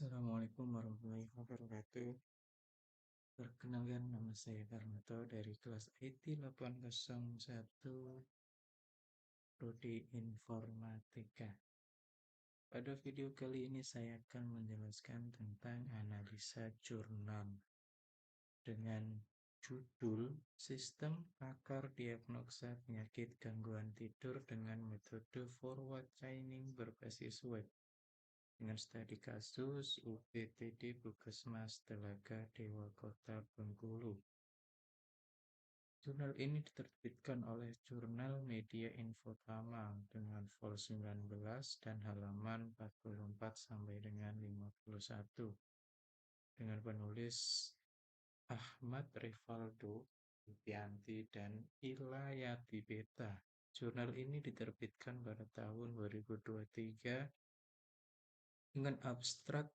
Assalamualaikum warahmatullahi wabarakatuh. Perkenalkan, nama saya Karnito dari kelas IT 801 Prodi Informatika. Pada video kali ini saya akan menjelaskan tentang analisa jurnal dengan judul Sistem Pakar Diagnosa Penyakit Gangguan Tidur dengan Metode Forward Chaining berbasis web. Dengan studi kasus UPTD Puskesmas Telaga Dewa Kota Bengkulu. Jurnal ini diterbitkan oleh Jurnal Media Infotama dengan vol 19 dan halaman 44 sampai dengan 51 dengan penulis Ahmad Rivaldo, Yupianti, dan Ilayati Beta. Jurnal ini diterbitkan pada tahun 2023 dengan abstrak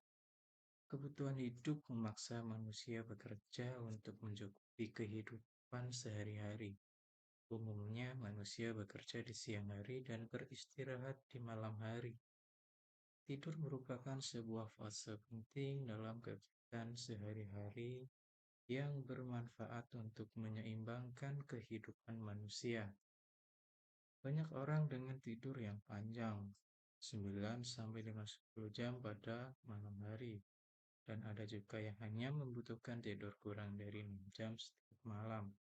kebutuhan hidup memaksa manusia bekerja untuk mencukupi kehidupan sehari-hari. Umumnya, manusia bekerja di siang hari dan beristirahat di malam hari. Tidur merupakan sebuah fase penting dalam kegiatan sehari-hari yang bermanfaat untuk menyeimbangkan kehidupan manusia. Banyak orang dengan tidur yang panjang, 9-10 jam pada malam hari. Dan ada juga yang hanya membutuhkan tidur kurang dari 6 jam setiap malam.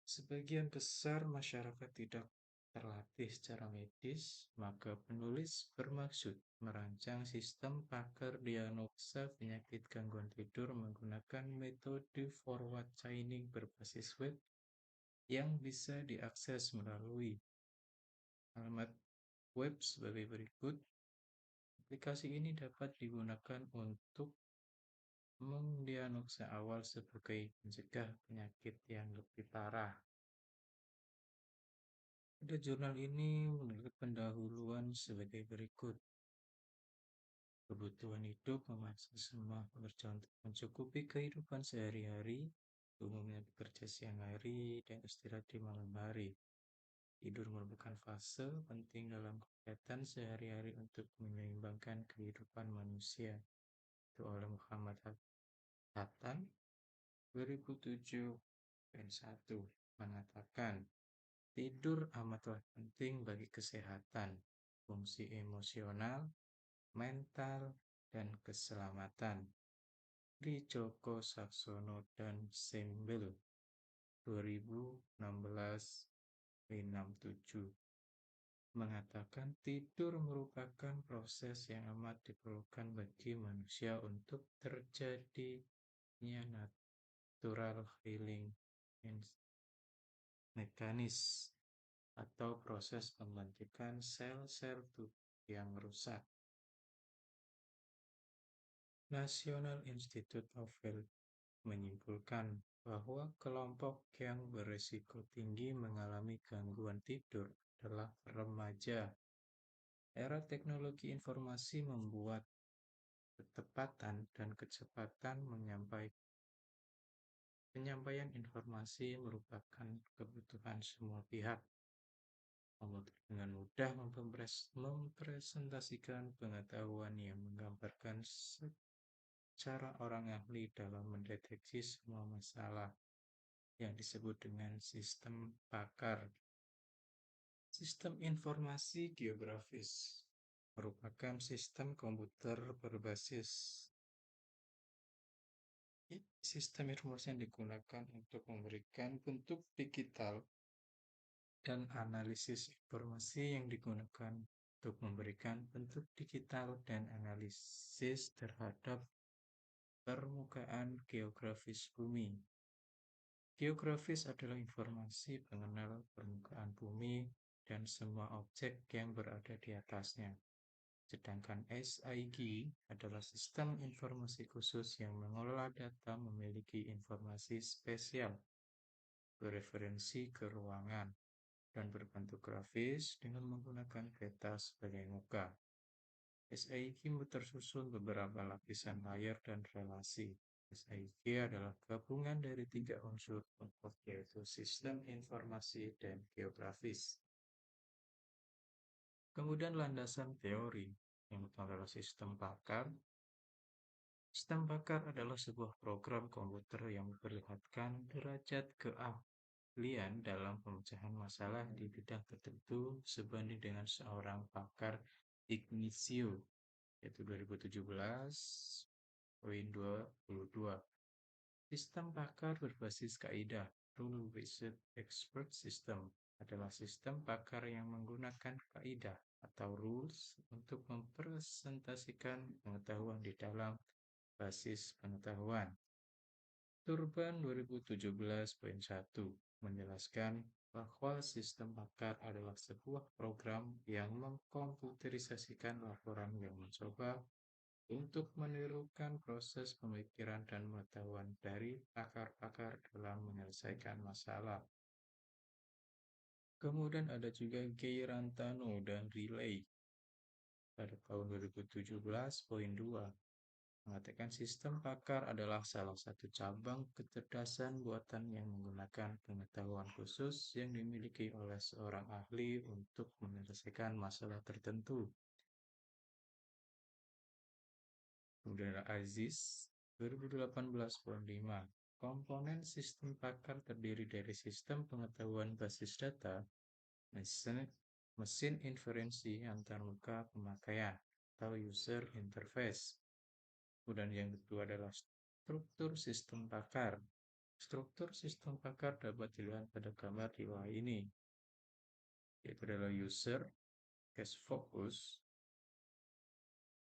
Sebagian besar masyarakat tidak terlatih secara medis, maka penulis bermaksud merancang sistem pakar diagnosa penyakit gangguan tidur menggunakan metode forward chaining berbasis web yang bisa diakses melalui alamat web sebagai berikut. Aplikasi ini dapat digunakan untuk mendiagnosa awal sebagai mencegah penyakit yang lebih parah. Pada jurnal ini menurut pendahuluan sebagai berikut. Kebutuhan hidup memaksa semua pekerja untuk mencukupi kehidupan sehari-hari, umumnya bekerja siang hari dan istirahat di malam hari. Tidur merupakan fase penting dalam kegiatan sehari-hari untuk menyeimbangkan kehidupan manusia. Itu oleh Muhammad Hatta 2007-1 mengatakan, tidur amatlah penting bagi kesehatan, fungsi emosional, mental, dan keselamatan. Di Joko Saksono dan Sembel 2016-67 mengatakan tidur merupakan proses yang amat diperlukan bagi manusia untuk terjadinya natural healing mekanis atau proses pembentukan sel-sel tubuh yang rusak. National Institute of Health menyimpulkan bahwa kelompok yang berisiko tinggi mengalami gangguan tidur adalah remaja. Era teknologi informasi membuat ketepatan dan kecepatan penyampaian informasi merupakan kebutuhan semua pihak. Komputer dengan mudah mempresentasikan pengetahuan yang menggambarkan secara orang ahli dalam mendeteksi semua masalah yang disebut dengan sistem pakar. Sistem informasi geografis merupakan sistem komputer berbasis sistem informasi yang digunakan untuk memberikan bentuk digital dan analisis informasi yang digunakan untuk memberikan bentuk digital dan analisis terhadap permukaan geografis bumi. Geografis adalah informasi mengenal permukaan bumi dan semua objek yang berada di atasnya. Sedangkan SIG adalah sistem informasi khusus yang mengelola data memiliki informasi spesial, bereferensi ke ruangan, dan berbentuk grafis dengan menggunakan peta sebagai muka. SIG tersusun beberapa lapisan layar dan relasi. SIG adalah gabungan dari 3 unsur pokok, yaitu sistem informasi dan geografis. Kemudian landasan teori yang adalah sistem pakar Sistem bakar adalah sebuah program komputer yang memperlihatkan derajat keahlian dalam pemecahan masalah di bidang tertentu sebanding dengan seorang pakar Ignacio, yaitu 2017 poin 22. Sistem pakar berbasis kaidah Rule-Based Expert System adalah sistem pakar yang menggunakan kaidah atau rules untuk mempresentasikan pengetahuan di dalam basis pengetahuan. Turban 2017.1 menjelaskan bahwa sistem pakar adalah sebuah program yang mengkomputerisasikan laporan yang mencoba untuk menirukan proses pemikiran dan pengetahuan dari pakar-pakar dalam menyelesaikan masalah. Kemudian ada juga Gay Rantano dan Relay pada tahun 2017.2 mengatakan sistem pakar adalah salah satu cabang kecerdasan buatan yang menggunakan pengetahuan khusus yang dimiliki oleh seorang ahli untuk menyelesaikan masalah tertentu. Kemudian ada Aziz 2018.5. Komponen sistem pakar terdiri dari sistem pengetahuan basis data, mesin inferensi antarmuka pemakaian atau user interface. Kemudian yang kedua adalah struktur sistem pakar. Struktur sistem pakar dapat dilihat pada gambar di bawah ini, yaitu adalah user, case focus,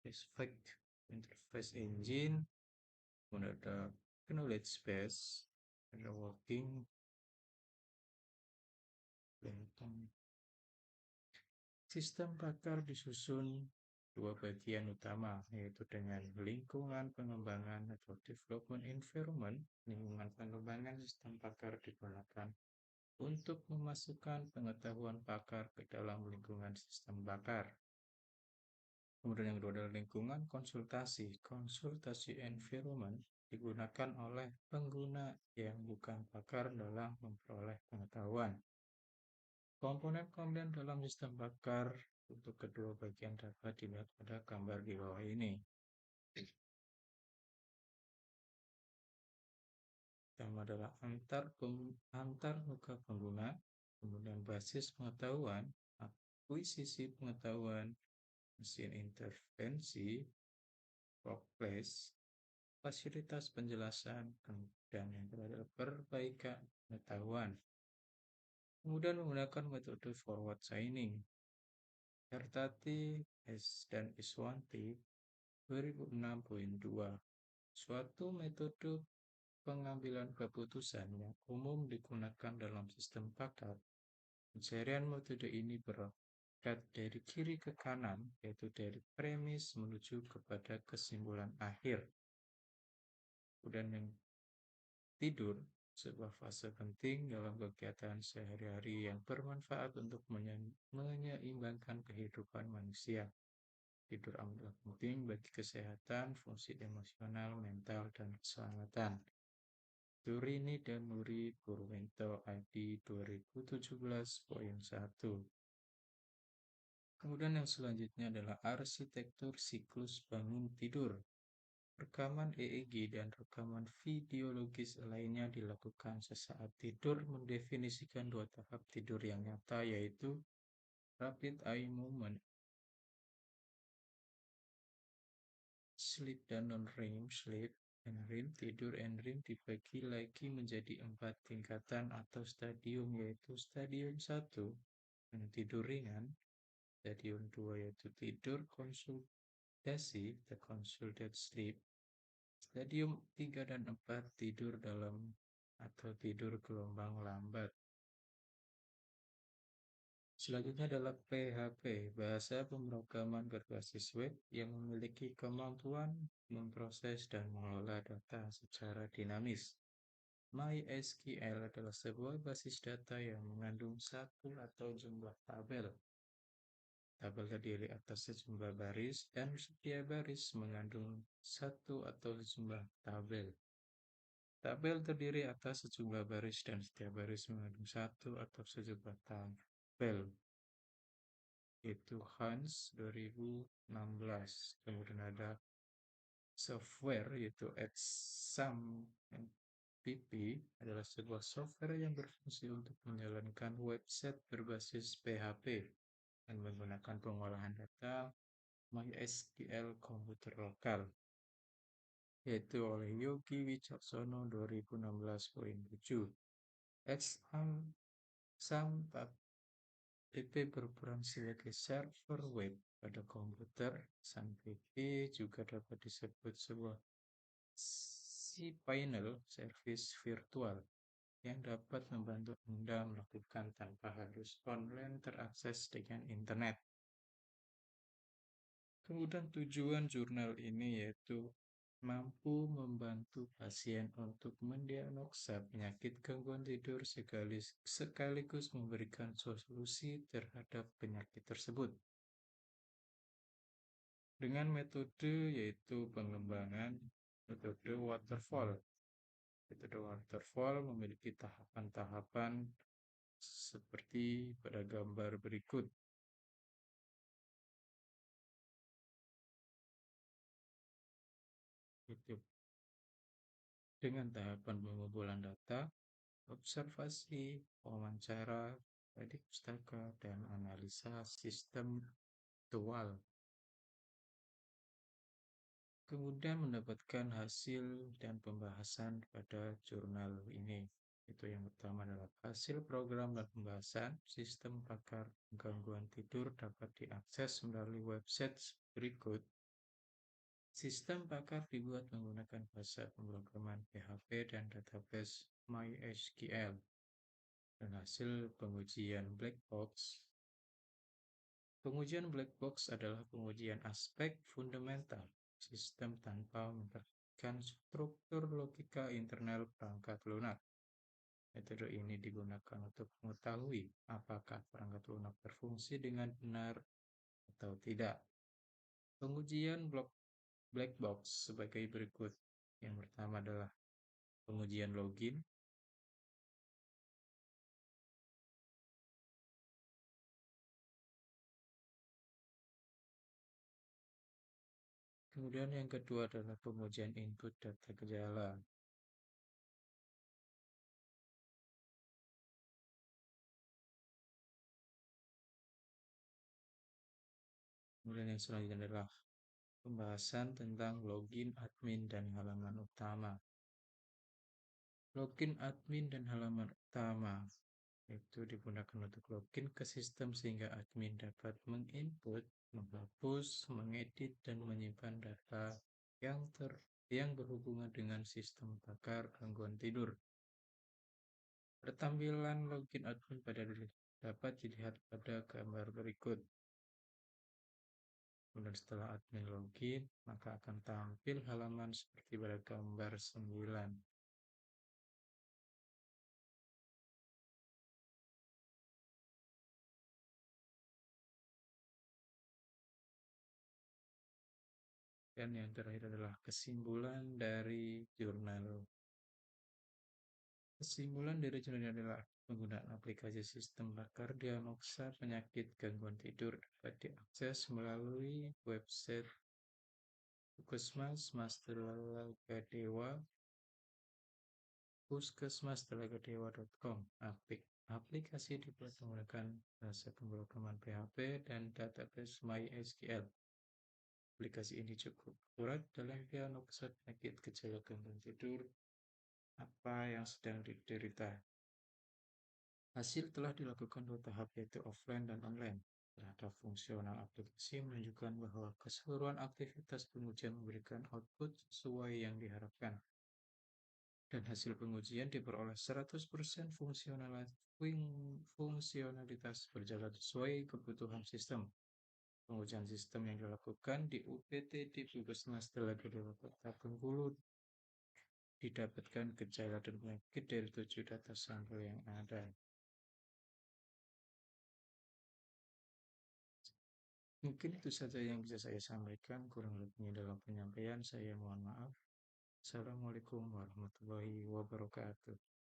effect, interface engine, kemudian ada knowledge base, ada working, benteng. Sistem pakar disusun dua bagian utama, yaitu dengan lingkungan pengembangan atau development environment. Lingkungan pengembangan sistem pakar digunakan untuk memasukkan pengetahuan pakar ke dalam lingkungan sistem pakar. Kemudian yang kedua adalah lingkungan konsultasi. Konsultasi environment digunakan oleh pengguna yang bukan pakar dalam memperoleh pengetahuan. Komponen-komponen dalam sistem bakar untuk kedua bagian dapat dilihat pada gambar di bawah ini. Pertama adalah antar muka pengguna, kemudian basis pengetahuan, akuisisi pengetahuan, mesin intervensi, workplace, fasilitas penjelasan, dan yang terakhir adalah perbaikan pengetahuan. Kemudian menggunakan metode forward chaining. Hertati dan Iswanti 2006.2. Suatu metode pengambilan keputusan yang umum digunakan dalam sistem pakar. Pencarian metode ini berangkat dari kiri ke kanan, yaitu dari premis menuju kepada kesimpulan akhir. Kemudian yang tidur, sebuah fase penting dalam kegiatan sehari-hari yang bermanfaat untuk menyeimbangkan kehidupan manusia. Tidur amat penting bagi kesehatan, fungsi emosional, mental, dan keselamatan. Turini dan Nuri Purwento ID 2017.1. Kemudian yang selanjutnya adalah arsitektur siklus bangun tidur. Rekaman EEG dan rekaman videologis lainnya dilakukan sesaat tidur mendefinisikan dua tahap tidur yang nyata, yaitu rapid eye movement sleep dan non-REM sleep. REM tidur REM dibagi lagi menjadi 4 tingkatan atau stadium, yaitu stadium 1 tidur ringan, stadium 2 yaitu tidur konsultasi the consulted sleep, stadium 3 dan 4 tidur dalam atau tidur gelombang lambat. Selanjutnya adalah PHP, bahasa pemrograman berbasis web yang memiliki kemampuan memproses dan mengelola data secara dinamis. MySQL adalah sebuah basis data yang mengandung satu atau jumlah tabel. Tabel terdiri atas sejumlah baris dan setiap baris mengandung satu atau sejumlah tabel. Tabel terdiri atas sejumlah baris dan setiap baris mengandung satu atau sejumlah tabel. Itu Hans 2016. Kemudian ada Software yaitu Exam PP adalah sebuah software yang berfungsi untuk menjalankan website berbasis PHP dan menggunakan pengolahan data MySQL komputer lokal, yaitu oleh Yogi Wicaksono 2016.7. Exam PP berperan sebagai server web pada komputer. SAMPP juga dapat disebut sebuah cPanel service virtual yang dapat membantu Anda melakukan tanpa harus online terakses dengan internet. Kemudian tujuan jurnal ini yaitu mampu membantu pasien untuk mendiagnosa penyakit gangguan tidur sekaligus memberikan solusi terhadap penyakit tersebut. Dengan metode yaitu pengembangan metode waterfall. Metode waterfall memiliki tahapan-tahapan seperti pada gambar berikut. Itu dengan tahapan pengumpulan data, observasi, wawancara, tadi pustaka, dan analisa sistem aktual. Kemudian mendapatkan hasil dan pembahasan pada jurnal ini. Itu yang pertama adalah hasil program dan pembahasan sistem pakar gangguan tidur dapat diakses melalui website berikut. Sistem pakar dibuat menggunakan bahasa pemrograman PHP dan database MySQL. Dan hasil pengujian black box. Pengujian black box adalah pengujian aspek fundamental sistem tanpa memperhatikan struktur logika internal perangkat lunak. Metode ini digunakan untuk mengetahui apakah perangkat lunak berfungsi dengan benar atau tidak. Pengujian black box sebagai berikut. Yang pertama adalah pengujian login. Kemudian yang kedua adalah pengujian input data gejala. Kemudian yang selanjutnya adalah pembahasan tentang login admin dan halaman utama. Login admin dan halaman utama itu digunakan untuk login ke sistem sehingga admin dapat menginput, menghapus, mengedit, dan menyimpan data yang berhubungan dengan sistem pakar gangguan tidur. Tampilan login admin pada dapat dilihat pada gambar berikut. Kemudian setelah admin login, maka akan tampil halaman seperti pada gambar 9. Dan yang terakhir adalah kesimpulan dari jurnal. Kesimpulan dari jurnal adalah penggunaan aplikasi sistem pakar diagnosa penyakit gangguan tidur dapat diakses melalui website Puskesmas puskesmas.telagadewa.com. Aplikasi dibuat menggunakan bahasa pemrograman PHP dan database MySQL. Aplikasi ini cukup akurat dalam diagnosa penyakit gejala gangguan tidur apa yang sedang diderita. Hasil telah dilakukan dua tahap yaitu offline dan online. Terhadap fungsional aplikasi menunjukkan bahwa keseluruhan aktivitas pengujian memberikan output sesuai yang diharapkan. Dan hasil pengujian diperoleh 100% fungsionalitas berjalan sesuai kebutuhan sistem. Pengujian sistem yang dilakukan di UPT di Puskesmas Telaga Dewa Kota Bengkulu didapatkan gejala dan penyakit dari 7 data sampel yang ada. Mungkin itu saja yang bisa saya sampaikan, kurang lebihnya dalam penyampaian saya mohon maaf. Assalamualaikum warahmatullahi wabarakatuh.